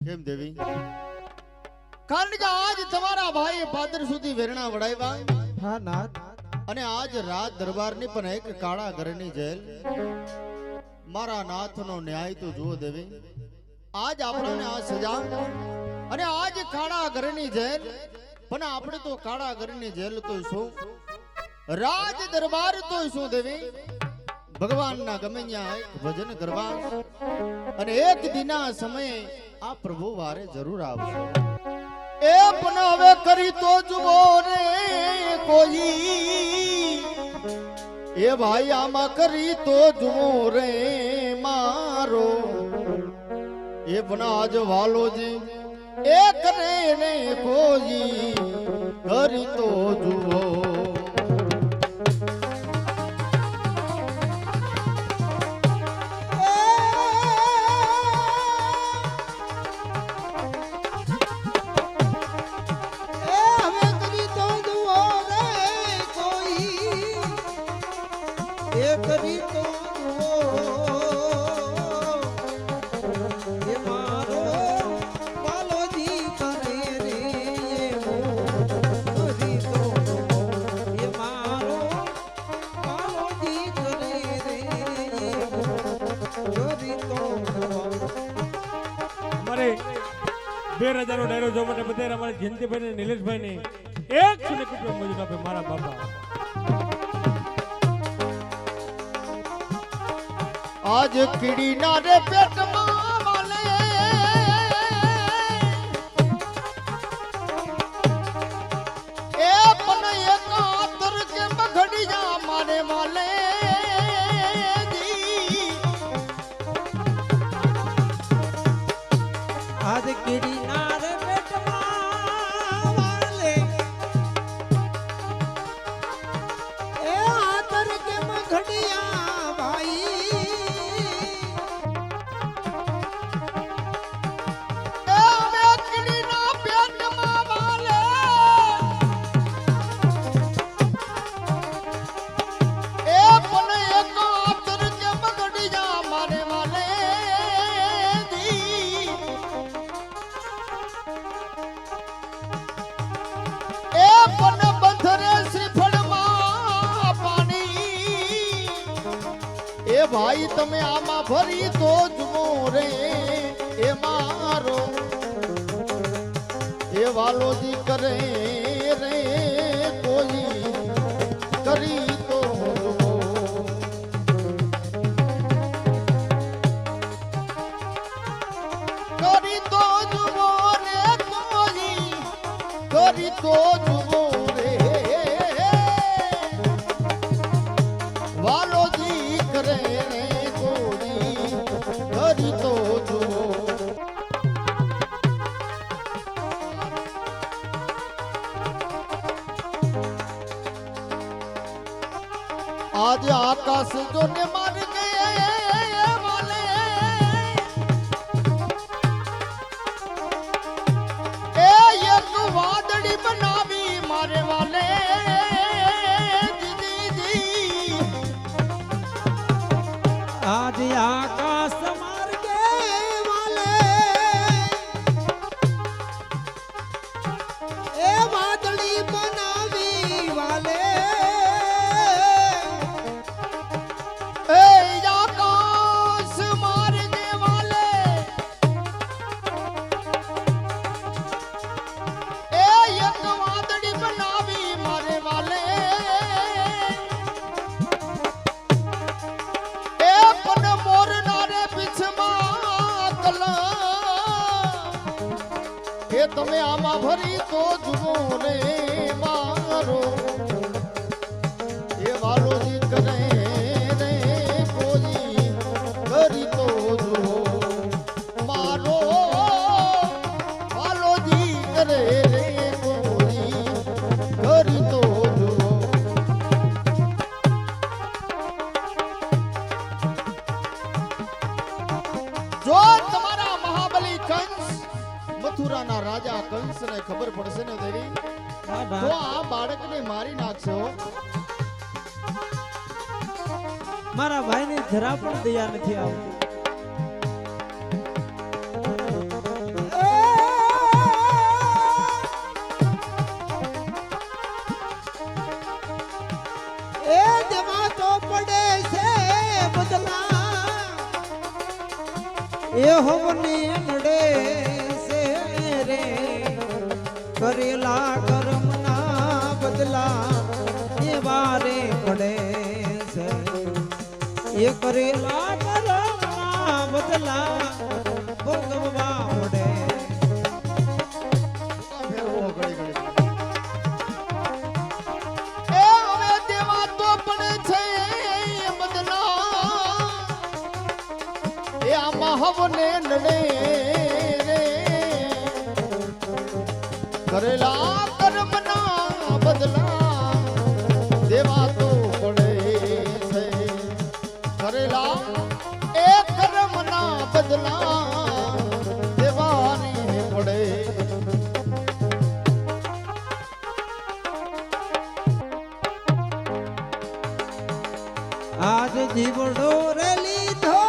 કેમ દેવી? કારણ કે આજ તમારા ભાઈ પાદર સુધી વેરણા વડાવ્યા. હા નાથ. અને આજ રાજ દરબારની પણ એક કાળા ઘરની જેલ. મારા નાથનો ન્યાય તો જુઓ દેવી. આજ આપણને આ સજા અને આજ કાળા ઘરની જેલ, પણ આપણે તો કાળા ઘરની જેલ તો શું, રાજ દરબાર તો શું દેવી? ભગવાનના ગમે ત્યાં એક ભજન કરવા અને એક દિના સમયે આ પ્રભુ વારે જરૂર આવશે. એ પણ હવે કરી તો જુઓ રે કોઈ, એ ભાઈ આમાં કરી તો જુઓ રે મારો. એ પણ આજ વાલોજી એ કરે ને કોઈ કરી તો જુઓ. બેર હજારો ડાયરો જોવા માટે બધા અમારા જયંતિભાઈ ને નિલેશભાઈ ને 100 રૂપિયા મજૂર આપે મારા બાપા. આજ કીડી ના રે પેટમાં વાલે, એ પણ એક આતર કે મઘડિયા મારે વાલે. આજ કીડી ના રે પેટમાં વાલે, એ આતર કે મઘડિયા ભાઈ. એ અમે કીડી ના પેટમાં વાલે, એ પણ એક આતર કે મઘડિયા મારે વાલે. એ ભાઈ તમે આમાં ફરી તો જુઓ રે એ મારો. એ વાલોજી કરે રે કોઈ કરી તો જુઓ. કરી તો જુઓ રે કોઈ કરી તો જુઓ રે. વાલોજી કરે રે કોઈ કરી તો જુઓ. આજ આકાશ જો ને માર ગયે વાલે, એ એક વાદળી બનાવી મારે વાલે. આજ આકાશ માર્ગે વાલે, એ વાદળી બનાવી વાલે. એ આકાશ માર્ગે વાલે, એ એક વાદળી બનાવી મારે વાલે. એ તમે આમાં ભરી તો જુઓ રે મારો. એ વાલોજી કરે રે કોઈ કરી તો જુઓ મારો. વાલોજી કરે રે કોઈ કરી તો જુઓ. જો તમારા મહાબલી કંસ મથુરાના રાજા કંસને ખબર પડશે ને દેવી, તો આ બાળકને મારી નાખશો. મારા ભાઈને જરા પણ દયા નથી આવતી. એ કરેલા કર્મના બદલા એ વારે પડે છે. એ કરેલા કર્મના બદલા ભોગવવા પડે. ફેરવો ઘડી ઘડી. એ હવે દેવા તો પડે છે એ બદલા. એ આ મહાવને નડે રે. કરેલા કર્મના બદલા દેવા તો પડે છે. કરેલા એ કર્મના બદલા દેવાની પડે. આજ જીવડો રે લીધો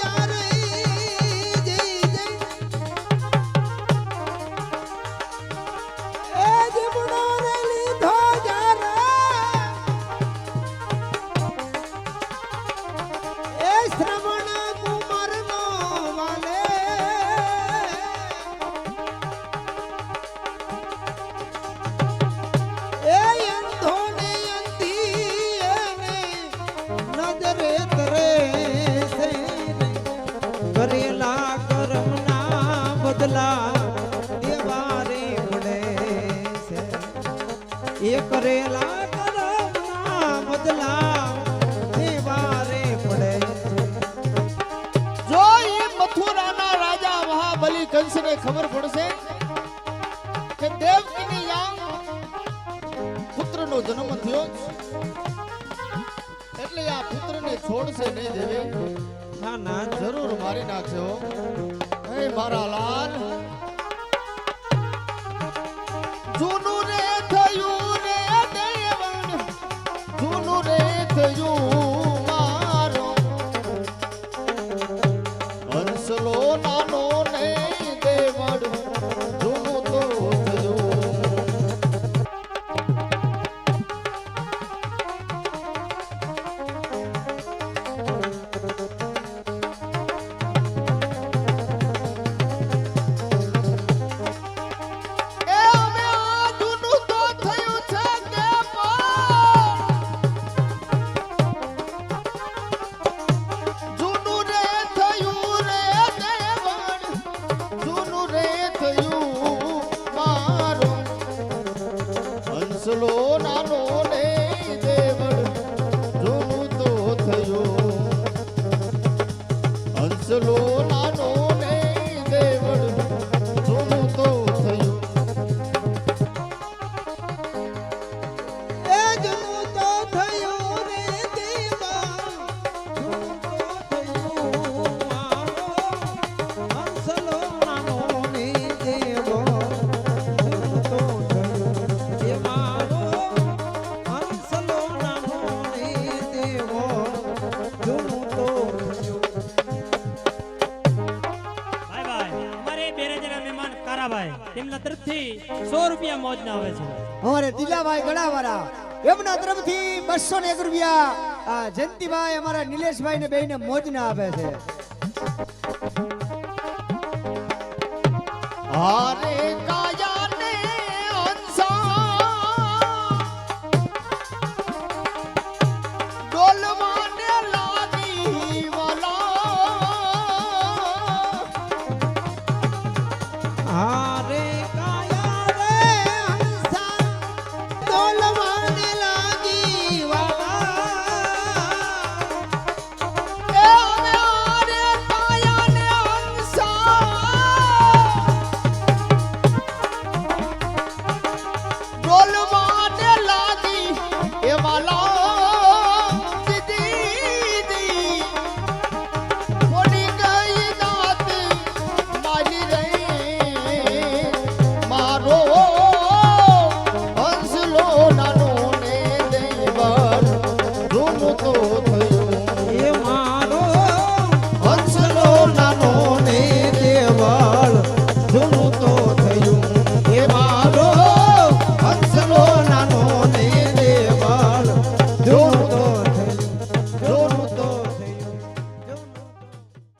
જારે જી જઈ. એ જીવડો રે લીધો જારે એ શ્રવણ કુમાર નો વાલે. એ અંધો ને અંધી એને નજરે તરે છે ને. કરેલા કર્મના બદલા દેવારે પડે છે. એ કરેલા કર્મના બદલા દેવારે પડે છે. જો એ મથુરાના રાજા મહાબલી કંસને ખબર પડશે કે દેવકીની યાં પુત્રનો જન્મ થયો છે, એટલે આ પુત્રને છોડશે નહીં દેવી. ના ના જરૂર મારી નાખશે હો. હે મારા લાલ, જૂનું રે થયું રે દેવન, જૂનું રે થયું મારો. હંસલો નાનો ને દેવડ, જૂનું તો થયું. એ અમે આ જૂનું તો થયું છે કે જૂનું રે થયું રે દેવણ, જૂનું રે થયું મારો. હંસલો નાનો ને દેવણ, જૂનું તો થયું. હંસલો નાનો ને દેવણ, જૂનું તો થયું. એ જૂનું તો થયું રે દેવા, જૂનું તો થયું મારો. હંસલો નાનો ને દેવો, જૂનું તો થયું એ મારો. હંસલો નાનો ને દેવો, જૂનું તો થયું. ભાઈ ભાઈ અમારે બેરેજના મહેમાન કારાભાઈ તેમના તરફથી 100 રૂપિયા મોજના આવે છે. અમારે દિલાભાઈ ગળાવાળા એમના તરફથી 201 રૂપિયા આ જયંતિભાઈ અમારા નિલેશભાઈ ને બેયને મોજના આપે છે. હારે કાયાને હંસા ડોલવાને લાગી વાલા. હારે કાયા રે હંસા ડોલવાને લાગી વાલા. એ અમે હારે કાયાને હંસા ડોલવાને લાગી એ વાલા. દીદી થોડી ગઈ દાત મારી રે. મારો હંસલો નાનો ને દેવર, જૂનું તો થયું. એ મારો હંસલો નાનો ને દેવળ જૂનું તો